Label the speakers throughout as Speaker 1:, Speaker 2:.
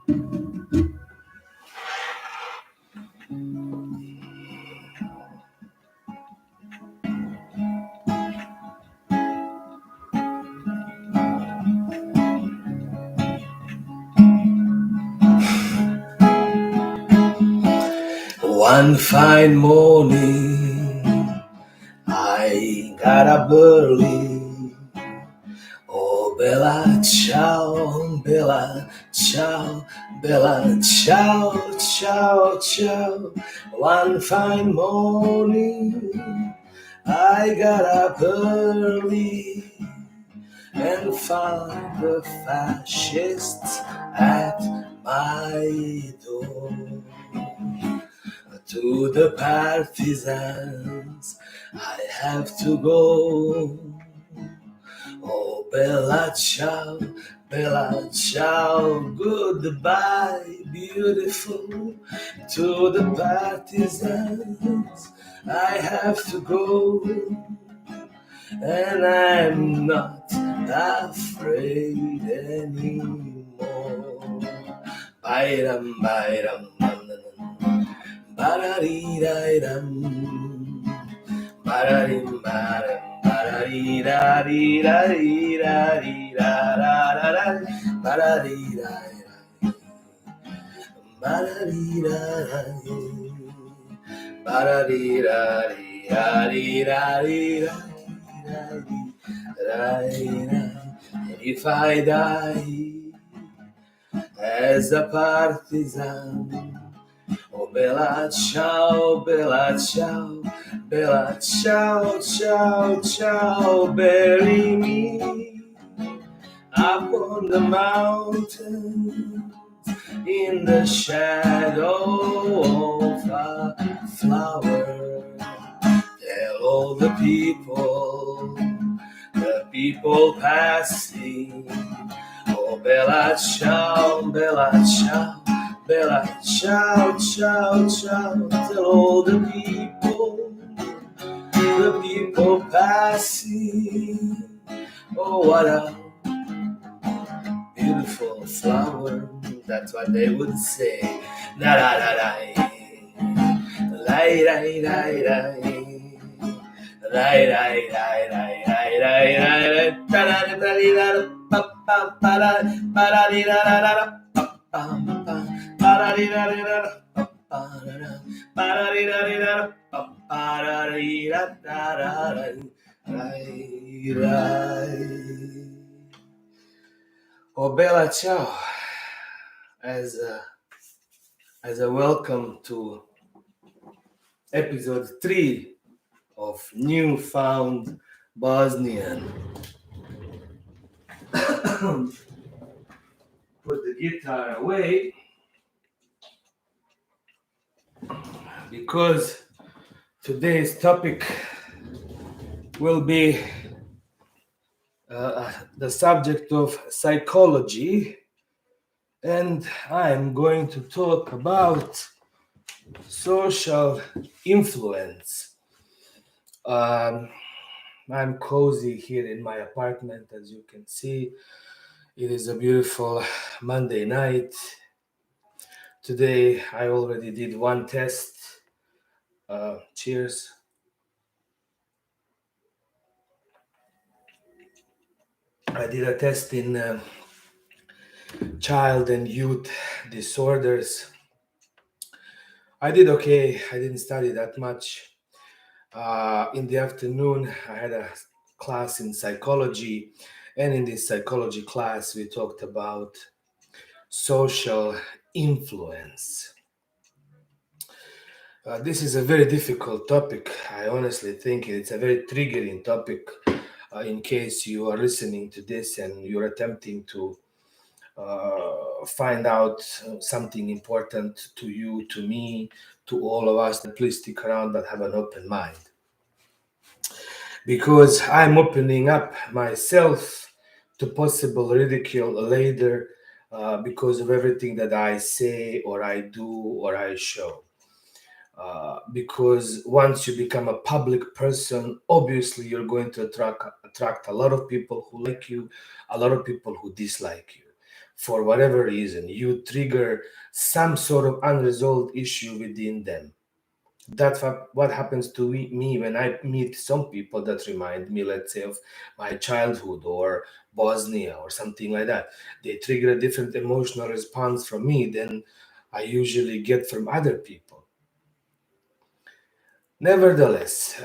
Speaker 1: One fine morning, I got up early. Oh, bella ciao, bella ciao, bella ciao, ciao, ciao. One fine morning, I got up early and found the fascists at my door. To the partisans, I have to go. Oh, bella ciao, goodbye, beautiful. To the partisans, I have to go. And I'm not afraid anymore. Bairam, bairam, barariram, bararim, baram, bararirar, and if I die as a partisan, oh, bella ciao, bella ciao, bella ciao, ciao, ciao, bury me up on the mountain in the shadow of a flower. Tell all the people passing, oh, bella ciao, bella ciao, bella ciao, ciao, ciao. Tell all the people passing, oh, what a beautiful flower. That's what they would say. Da da da da. Lie, lie, lie, lie. Lie, lie, lie, lie, lie, lie, lie. Da da da da da. Pa pa pa da. Pa da da da da. Pa pa pa. Pa da da da da. Pa pa da. Pa da da da da. Pa pa da da da da. Lie, lie. Oh, bella ciao. As a welcome to episode 3 of Newfound Bosnian. Put the guitar away because today's topic will be the subject of psychology, and I'm going to talk about social influence. I'm cozy here in my apartment, as you can see. It is a beautiful Monday night. Today I already did one test. Cheers. I did a test in child and youth disorders. I did okay. I didn't study that much. In the afternoon, I had a class in psychology, and in this psychology class, we talked about social influence. This is a very difficult topic. I honestly think it's a very triggering topic in case you are listening to this and you're attempting to find out something important to you, to me, to all of us. Please stick around but have an open mind. Because I'm opening up myself to possible ridicule later because of everything that I say or I do or I show. Because once you become a public person, obviously you're going to attract a lot of people who like you, a lot of people who dislike you. for whatever reason, you trigger some sort of unresolved issue within them. That's what happens to me when I meet some people that remind me, let's say, of my childhood or Bosnia or something like that. They trigger a different emotional response from me than I usually get from other people. Nevertheless,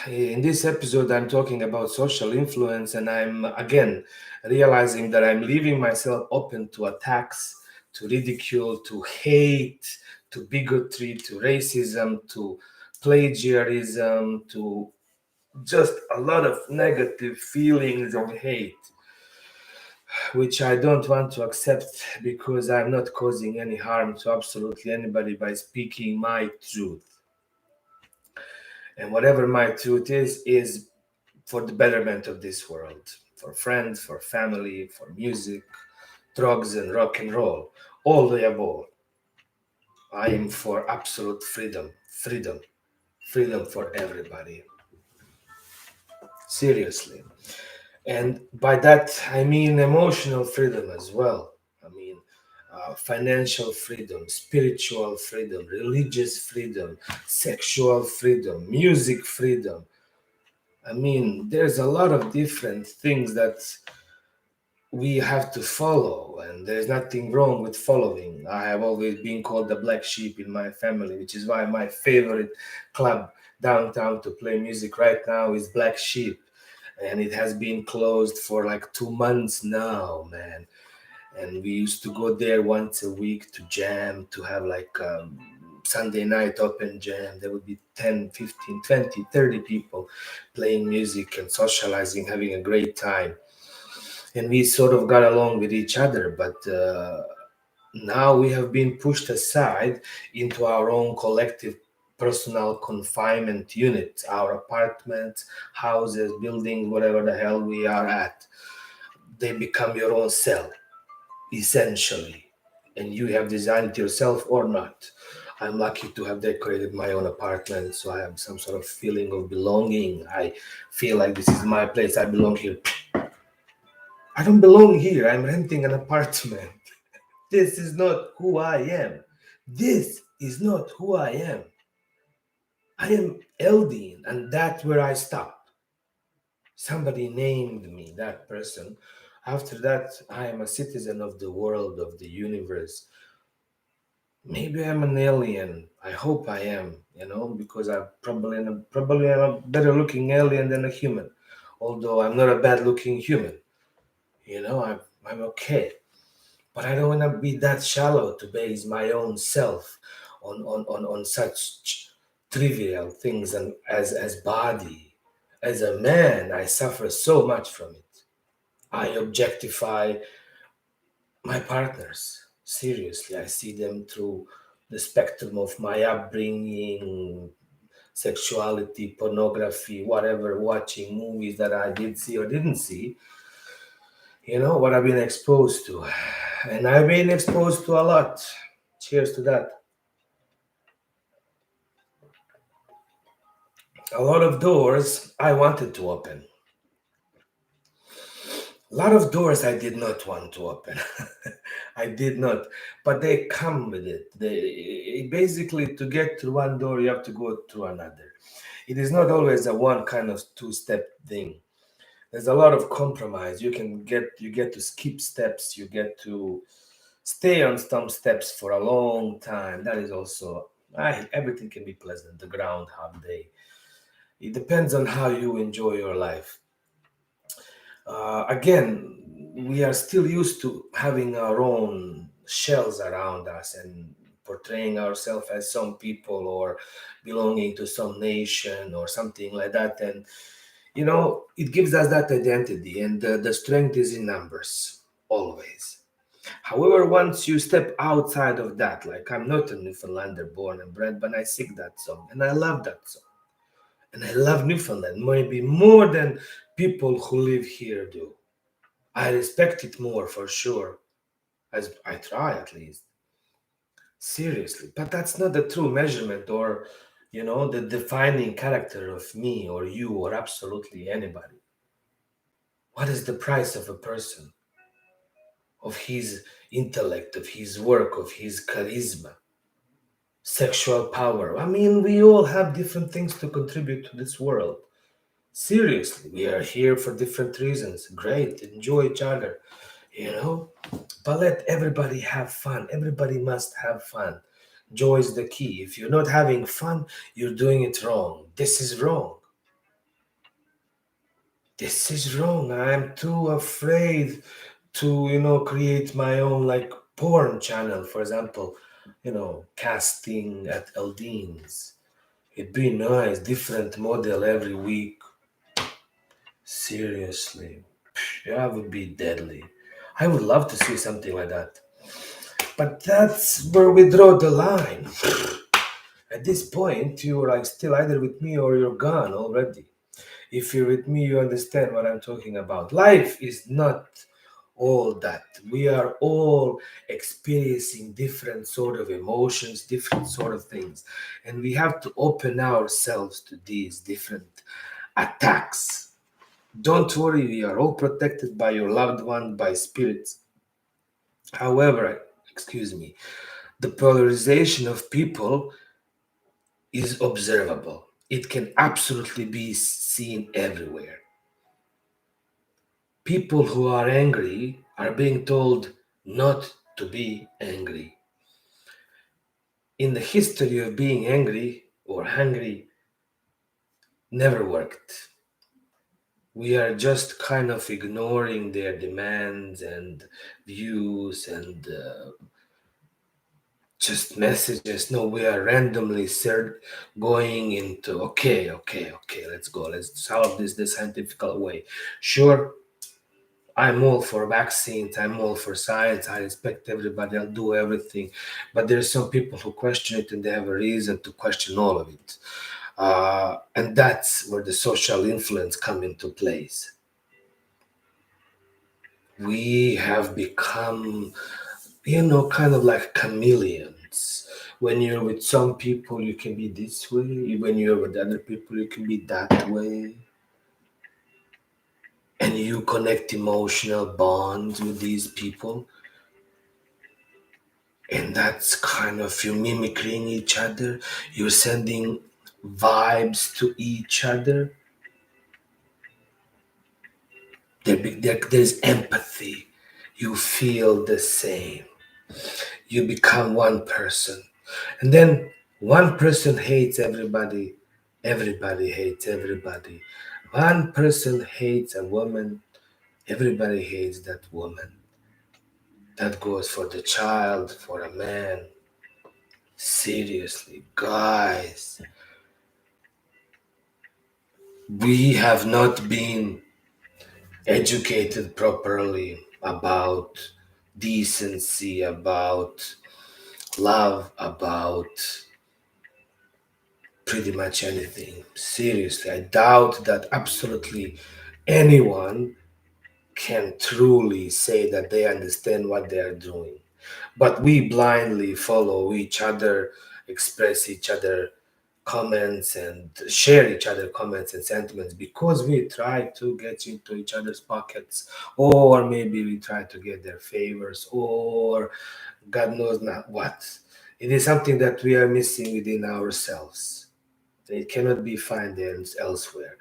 Speaker 1: in this episode, I'm talking about social influence, and I'm again realizing that I'm leaving myself open to attacks, to ridicule, to hate, to bigotry, to racism, to plagiarism, to just a lot of negative feelings of hate, which I don't want to accept because I'm not causing any harm to absolutely anybody by speaking my truth. And whatever my truth is for the betterment of this world, for friends, for family, for music, drugs, and rock and roll, all the above. I am for absolute freedom, freedom, freedom for everybody. Seriously. And by that, I mean emotional freedom as well. I mean, financial freedom, spiritual freedom, religious freedom, sexual freedom, music freedom. I mean, there's a lot of different things that we have to follow, and there's nothing wrong with following. I have always been called the black sheep in my family, which is why my favorite club downtown to play music right now is Black Sheep. And it has been closed for like 2 months now, man. And we used to go there once a week to jam, to have like Sunday night open jam. There would be 10, 15, 20, 30 people playing music and socializing, having a great time. And we sort of got along with each other, but now we have been pushed aside into our own collective personal confinement unit, our apartments, houses, buildings, whatever the hell we are at. They become your own cell, essentially, and you have designed it yourself or not. I'm lucky to have decorated my own apartment, so I have some sort of feeling of belonging. I feel like this is my place. I belong here. I don't belong here. I'm renting an apartment. This is not who I am. This is not who I am. I am Eldin, and that's where I stop. Somebody named me that person. After that, I am a citizen of the world, of the universe. Maybe I'm an alien. I hope I am, because probably am a better looking alien than a human. Although I'm not a bad looking human. I'm okay. But I don't want to be that shallow to base my own self on such trivial things and as body. As a man, I suffer so much from it. I objectify my partners. Seriously, I see them through the spectrum of my upbringing, sexuality, pornography, whatever, watching movies that I did see or didn't see, what I've been exposed to. And I've been exposed to a lot. Cheers to that. A lot of doors I wanted to open. A lot of doors I did not want to open. I did not. But they come with it. They basically, to get through one door, you have to go through another. It is not always a one kind of two-step thing. There's a lot of compromise. You get to skip steps. You get to stay on some steps for a long time. That is also everything can be pleasant. The Groundhog Day. It depends on how you enjoy your life. Again, we are still used to having our own shells around us and portraying ourselves as some people or belonging to some nation or something like that. And it gives us that identity, and the strength is in numbers always. However, once you step outside of that, like I'm not a Newfoundlander born and bred, but I sing that song and I love that song. And I love Newfoundland maybe more than people who live here do. I respect it more for sure, as I try at least. Seriously. But that's not the true measurement or, the defining character of me or you or absolutely anybody. What is the price of a person? of his intellect, of his work, of his charisma, sexual power. I mean, we all have different things to contribute to this world. Seriously, we are here for different reasons. Great, enjoy each other, you know? But let everybody have fun. Everybody must have fun. Joy is the key. If you're not having fun, you're doing it wrong. This is wrong. This is wrong. I'm too afraid to, create my own like porn channel, for example, casting at Aldine's. It'd be nice, different model every week. Seriously. That would be deadly. I would love to see something like that. But that's where we draw the line. At this point, you're like still either with me or you're gone already. If you're with me, you understand what I'm talking about. Life is not all that. We are all experiencing different sort of emotions, different sort of things. And we have to open ourselves to these different attacks. Don't worry, we are all protected by your loved one, by spirits. However, excuse me, the polarization of people is observable. It can absolutely be seen everywhere. People who are angry are being told not to be angry. In the history of being angry or hungry, never worked. We are just kind of ignoring their demands and views and just messages. No, we are randomly going into okay, let's go, let's solve this the scientific way. Sure, I'm all for vaccines, I'm all for science, I respect everybody, I'll do everything. But there's some people who question it and they have a reason to question all of it. And that's where the social influence come into place. We have become, kind of like chameleons. When you're with some people, you can be this way. When you're with other people, you can be that way. And you connect emotional bonds with these people. And that's kind of you mimicking each other. You're sending vibes to each other. There's empathy. You feel the same. You become one person. And then one person hates everybody. Everybody hates everybody. One person hates a woman. Everybody hates that woman. That goes for the child, for a man. Seriously, guys, we have not been educated properly about decency, about love, about pretty much anything. Seriously, I doubt that absolutely anyone can truly say that they understand what they are doing. But we blindly follow each other, express each other comments and share each other comments and sentiments because we try to get into each other's pockets, or maybe we try to get their favors, or God knows not what. It is something that we are missing within ourselves. It cannot be found elsewhere.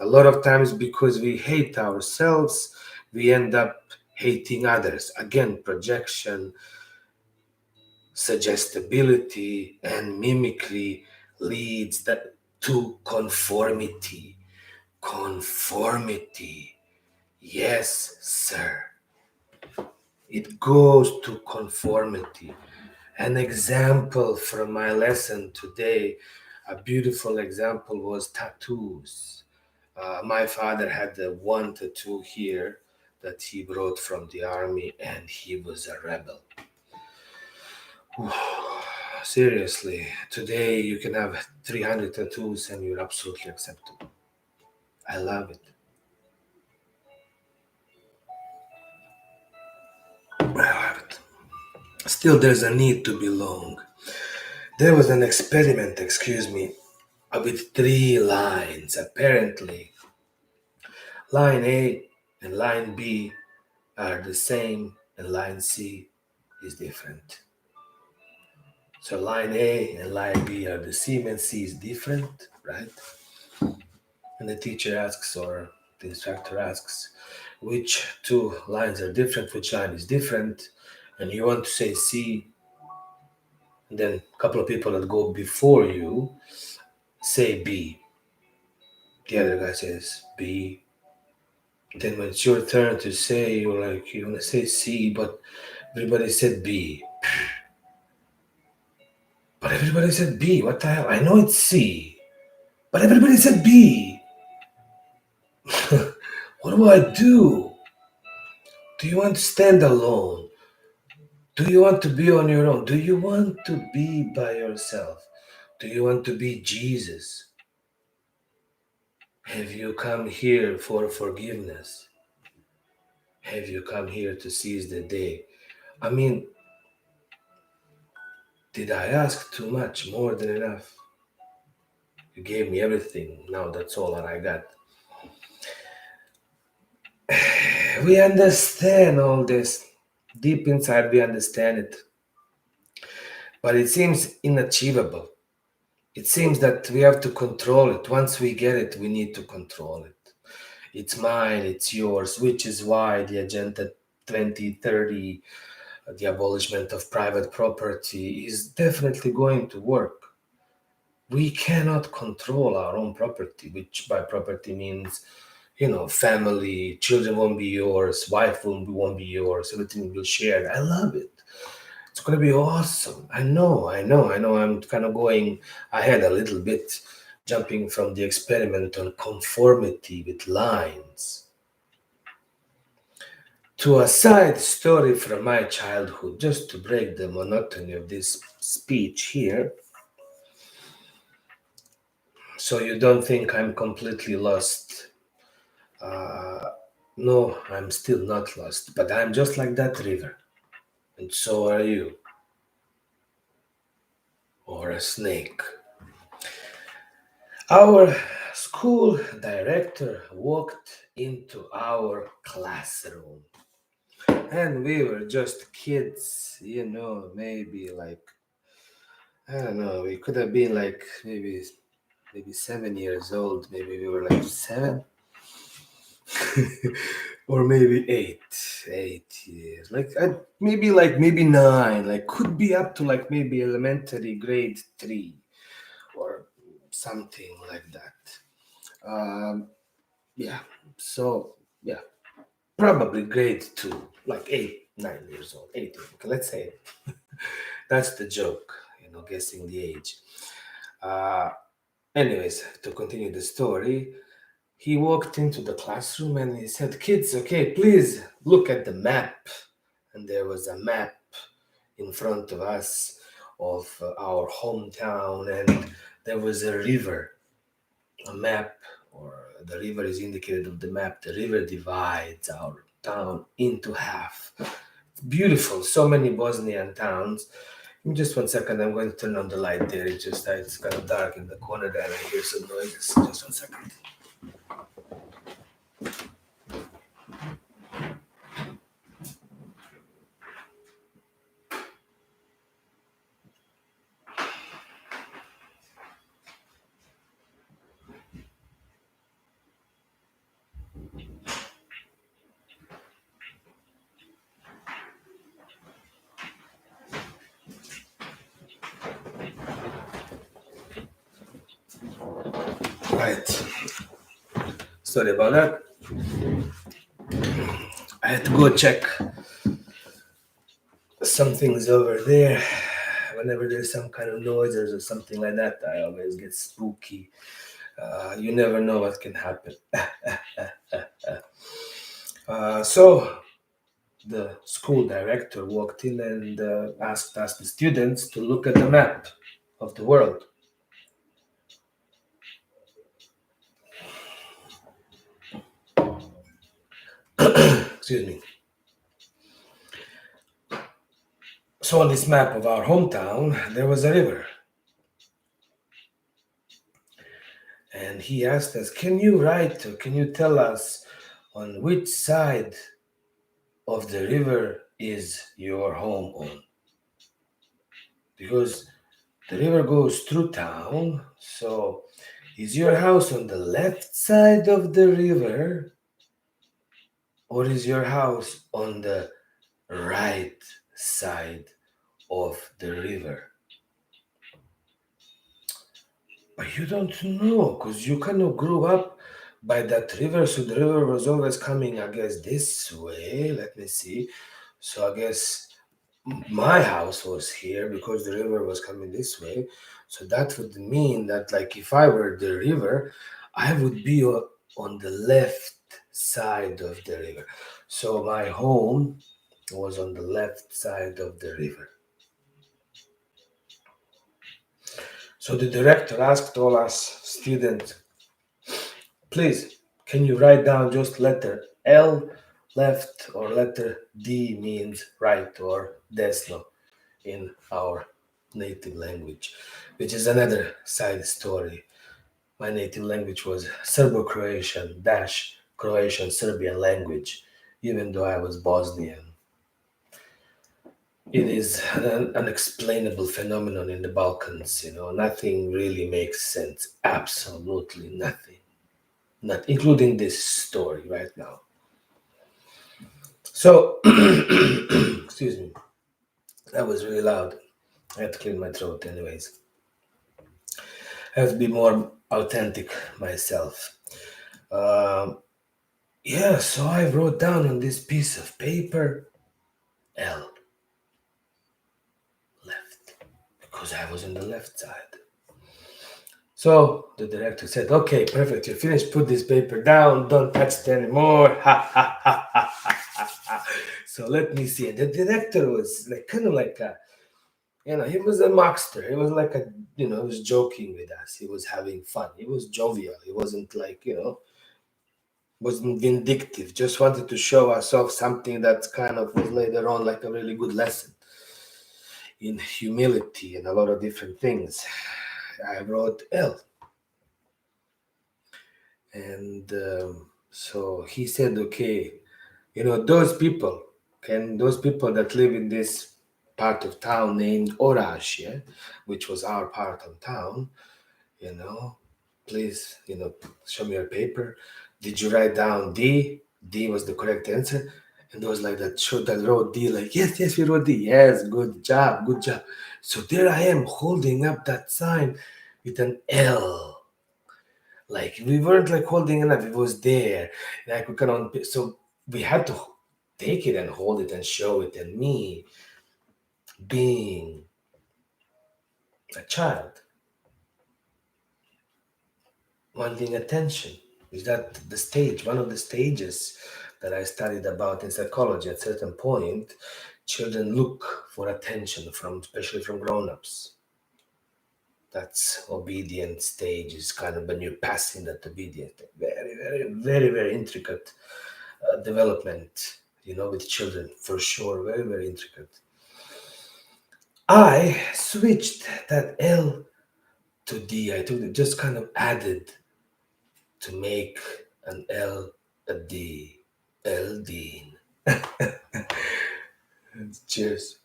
Speaker 1: A lot of times, because we hate ourselves, we end up hating others. Again, projection, suggestibility, and mimicry leads to conformity. Conformity. Yes, sir. It goes to conformity. An example from my lesson today, a beautiful example was tattoos. My father had the one tattoo here that he brought from the army, and he was a rebel. Seriously, today you can have 300 tattoos and you're absolutely acceptable. I love it. I love it. Still, there's a need to belong. There was an experiment, with three lines. Apparently, line A and line B are the same, and line C is different. So line A and line B are the same and C is different, right? And the teacher asks or the instructor asks which two lines are different, which line is different, and you want to say C, and then a couple of people that go before you say B. The other guy says B. Then when it's your turn to say, you're like, you want to say C, but everybody said B. But everybody said B. What the hell? I know it's C, but everybody said B. What do I do? Do you want to stand alone? Do you want to be on your own? Do you want to be by yourself? Do you want to be Jesus? Have you come here for forgiveness? Have you come here to seize the day? I mean, did I ask too much? More than enough? You gave me everything. Now that's all that I got. We understand all this. Deep inside, we understand it. But it seems unachievable. It seems that we have to control it. Once we get it, we need to control it. It's mine, it's yours, which is why the Agenda 2030, the abolishment of private property, is definitely going to work. We cannot control our own property, which by property means, family, children won't be yours, wife won't be yours, everything will be shared. I love it. It's going to be awesome. I know. I'm kind of going ahead a little bit, jumping from the experiment on conformity with lines to a side story from my childhood, just to break the monotony of this speech here. So you don't think I'm completely lost. No, I'm still not lost, but I'm just like that river. And so are you. Or a snake. Our school director walked into our classroom. And we were just kids, maybe like, I don't know, we could have been like maybe 7 years old. Maybe we were like 7. Or maybe 8 years, maybe 9, like could be up to like maybe elementary grade 3 or something like that. Yeah, so yeah, probably grade 2, like 8, 9 years old, 8, okay, let's say that's the joke, guessing the age. Anyways, to continue the story, he walked into the classroom and he said, "Kids, okay, please look at the map." And there was a map in front of us of our hometown, and there was a river. A map, or the river is indicated on the map. The river divides our town into half. It's beautiful. So many Bosnian towns. Give me just 1 second. I'm going to turn on the light there. It's kind of dark in the corner there. I hear some noises. Just 1 second. Right. Sorry about that. I had to go check some things over there. Whenever there's some kind of noises or something like that, I always get spooky. You never know what can happen. So the school director walked in and asked us, the students, to look at the map of the world. Excuse me. So on this map of our hometown, there was a river. And he asked us, can you tell us on which side of the river is your home on? Because the river goes through town, so is your house on the left side of the river or is your house on the right side of the river? But you don't know because you kind of grew up by that river, so the river was always coming, I guess, this way. Let me see. So I guess my house was here because the river was coming this way. So that would mean that, like, if I were the river, I would be on the left side of the river. So my home was on the left side of the river. So the director asked all us students, please, can you write down just letter L left or letter D means right or desno in our native language, which is another side story. My native language was Serbo-Croatian dash Croatian Serbian language, even though I was Bosnian. It is an unexplainable phenomenon in the Balkans, nothing really makes sense. Absolutely nothing. Not including this story right now. So, excuse me, that was really loud. I had to clean my throat, anyways. I have to be more authentic myself. Um, yeah, so I wrote down on this piece of paper L, left, because I was on the left side. So the director said, okay, perfect, you're finished, put this paper down, don't touch it anymore. Ha ha ha ha ha ha. So let me see. The director was like kind of like a, he was a mockster. He was like he was joking with us. He was having fun. He was jovial. He wasn't like, wasn't vindictive. Just wanted to show us off something that kind of was later on like a really good lesson in humility and a lot of different things. I wrote L. And so he said, okay, those people that live in this part of town named Orash, which was our part of town, you know, please, show me your paper. Did you write down D? D was the correct answer. And there was like that wrote D, like, yes, we wrote D. Yes, good job, good job. So there I am holding up that sign with an L. Like we weren't like holding it up, it was there. Like we kind of, so we had to take it and hold it and show it. And me being a child, wanting attention. Is that the stage, one of the stages that I studied about in psychology? At a certain point, children look for attention from, especially from grown-ups. That's obedient stage is kind of when you're passing that obedience. Very, very, very, very intricate development, with children, for sure. Very, very intricate. I switched that L to D. I took it, just kind of added to make an L a D. L Dean. Cheers.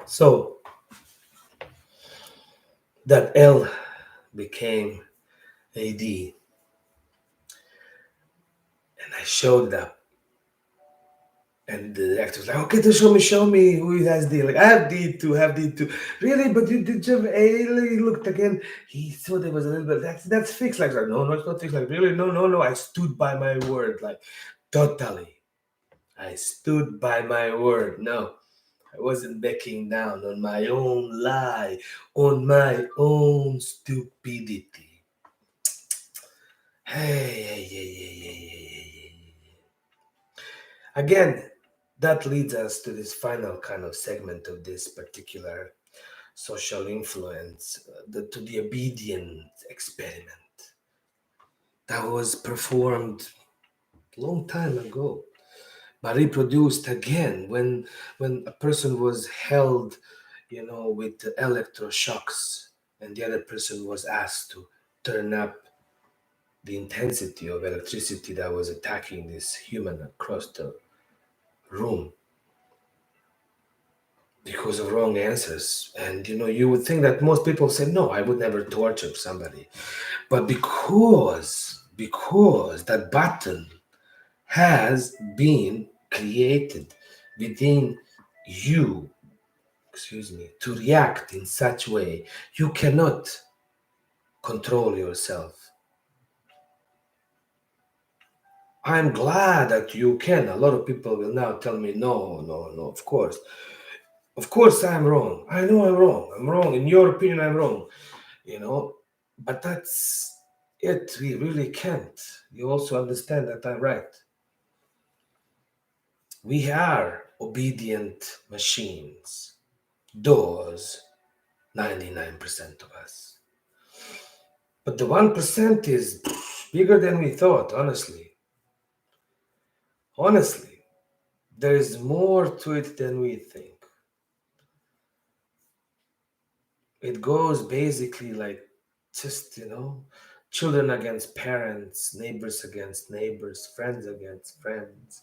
Speaker 1: So that L became a D. And I showed up. And the actor was like, okay, to show me who has D. Like, I have D too, have D too. Really? But you did you have A? He looked again. He thought there was a little bit, that's fixed. Like, no, it's not fixed. Like, really? No. I stood by my word. Like, totally. I stood by my word. No, I wasn't backing down on my own lie, on my own stupidity. Hey. Again, that leads us to this final kind of segment of this particular social influence, to the obedience experiment that was performed a long time ago, but reproduced again when a person was held, with electroshocks, and the other person was asked to turn up the intensity of electricity that was attacking this human across the room because of wrong answers. And you would think that most people say, no, I would never torture somebody. But because that button has been created within you, to react in such way, you cannot control yourself. I'm glad that you can. A lot of people will now tell me, no, no, no, of course. Of course I'm wrong. I know I'm wrong. I'm wrong. In your opinion, I'm wrong. But that's it. We really can't. You also understand that I'm right. We are obedient machines. Those 99% of us. But the 1% is bigger than we thought, honestly. Honestly, there is more to it than we think. It goes basically like just, children against parents, neighbors against neighbors, friends against friends,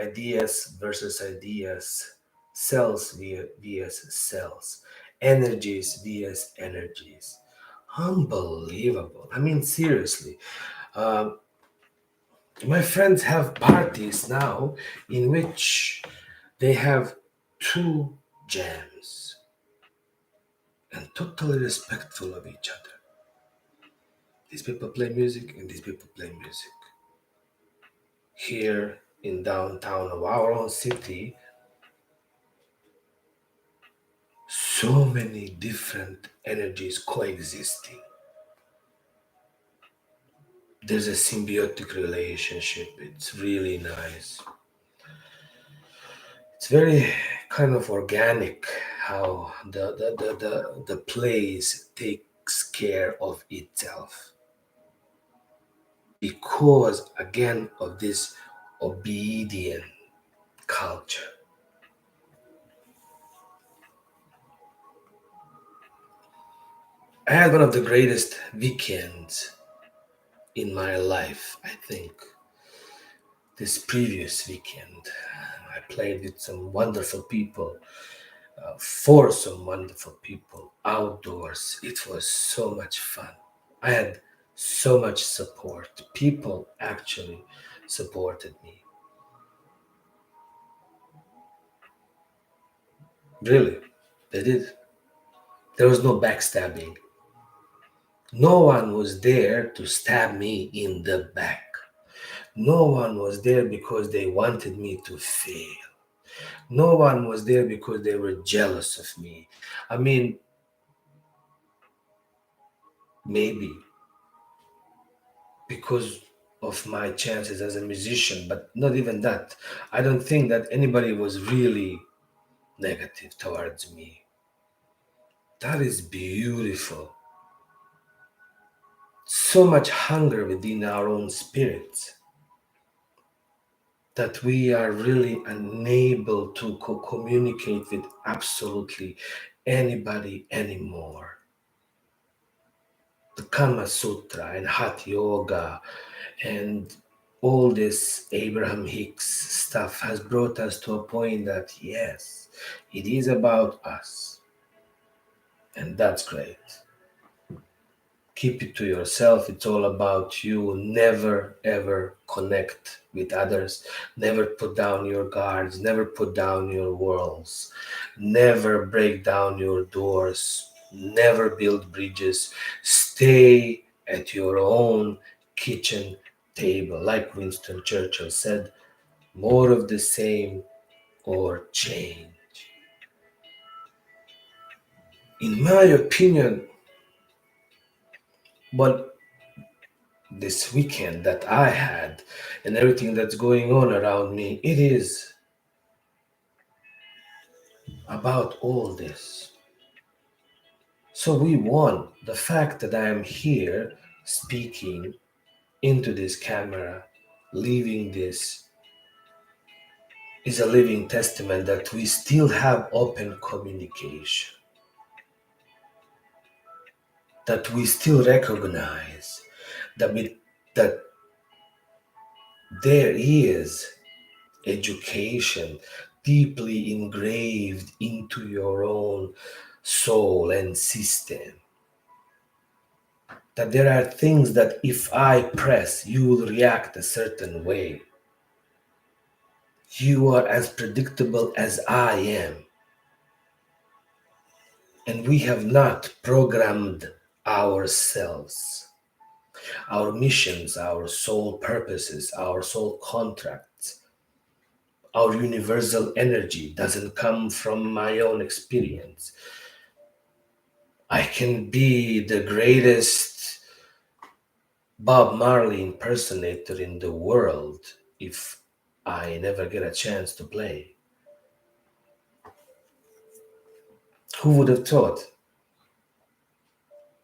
Speaker 1: ideas versus ideas, cells vs cells, energies vs energies. Unbelievable. I mean, seriously. Um, my friends have parties now in which they have two jams and totally respectful of each other. These people play music and these people play music. Here in downtown of our own city, so many different energies coexisting. There's a symbiotic relationship. It's really nice. It's very kind of organic how the place takes care of itself because again of this obedient culture. I had one of the greatest weekends in my life, I think. This previous weekend, I played with some wonderful people, for some wonderful people outdoors. It was so much fun. I had so much support. People actually supported me. Really, they did. There was no backstabbing. No one was there to stab me in the back. No one was there because they wanted me to fail. No one was there because they were jealous of me. I mean, maybe because of my chances as a musician, but not even that. I don't think that anybody was really negative towards me. That is beautiful. So much hunger within our own spirits that we are really unable to communicate with absolutely anybody anymore. The Kama Sutra and Hatha Yoga and all this Abraham Hicks stuff has brought us to a point that, yes, it is about us. And that's great. Keep it to yourself. It's all about you. Never ever connect with others. Never put down your guards. Never put down your walls. Never break down your doors. Never build bridges. Stay at your own kitchen table. Like Winston Churchill said, more of the same or change. In my opinion, what this weekend that I had and everything that's going on around me, it is about all this. So we won. The fact that I am here speaking into this camera, leaving this, is a living testament that we still have open communication, that we still recognize that that there is education deeply engraved into your own soul and system. That there are things that if I press, you will react a certain way. You are as predictable as I am. And we have not programmed ourselves, our missions, our soul purposes, our soul contracts. Our universal energy doesn't come from my own experience. I can be the greatest Bob Marley impersonator in the world if I never get a chance to play. Who would have thought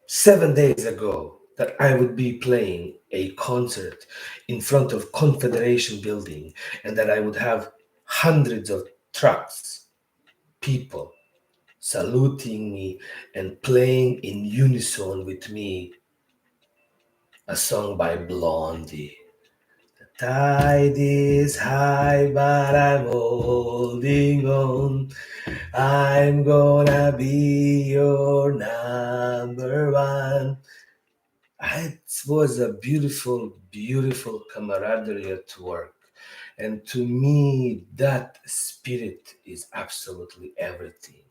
Speaker 1: 7 days ago that I would be playing a concert in front of Confederation Building and that I would have hundreds of trucks, people saluting me and playing in unison with me a song by Blondie. The tide is high, but I'm holding on. I'm gonna be your number one. It was a beautiful, beautiful camaraderie at work. And to me, that spirit is absolutely everything.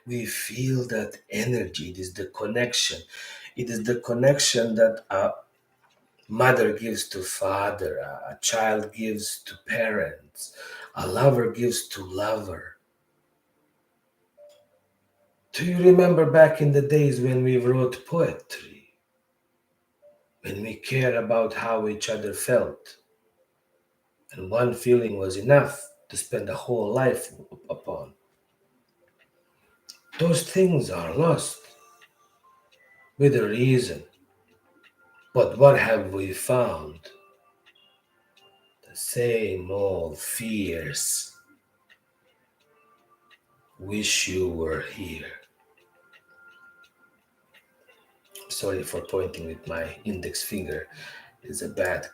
Speaker 1: We feel that energy. It is the connection. It is the connection that a mother gives to father, a child gives to parents, a lover gives to lover. Do you remember back in the days when we wrote poetry? When we cared about how each other felt? And one feeling was enough to spend a whole life upon. Those things are lost with a reason. But what have we found? The same old fears. Wish you were here. Sorry for pointing with my index finger. It's a bad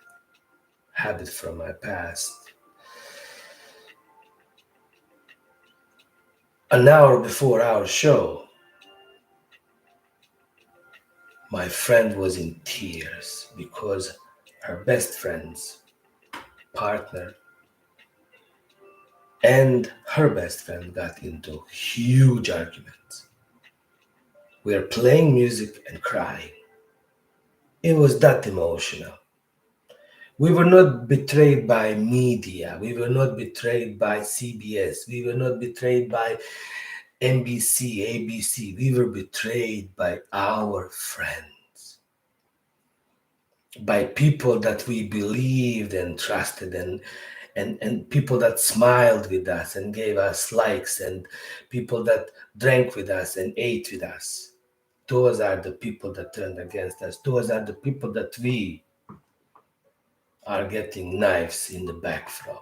Speaker 1: habit from my past. An hour before our show, my friend was in tears because her best friend's partner and her best friend got into huge arguments. We were playing music and crying. It was that emotional. We were not betrayed by media. We were not betrayed by CBS. We were not betrayed by NBC, ABC. We were betrayed by our friends, by people that we believed and trusted, and people that smiled with us and gave us likes, and people that drank with us and ate with us. Those are the people that turned against us. Those are the people that we are getting knives in the back from.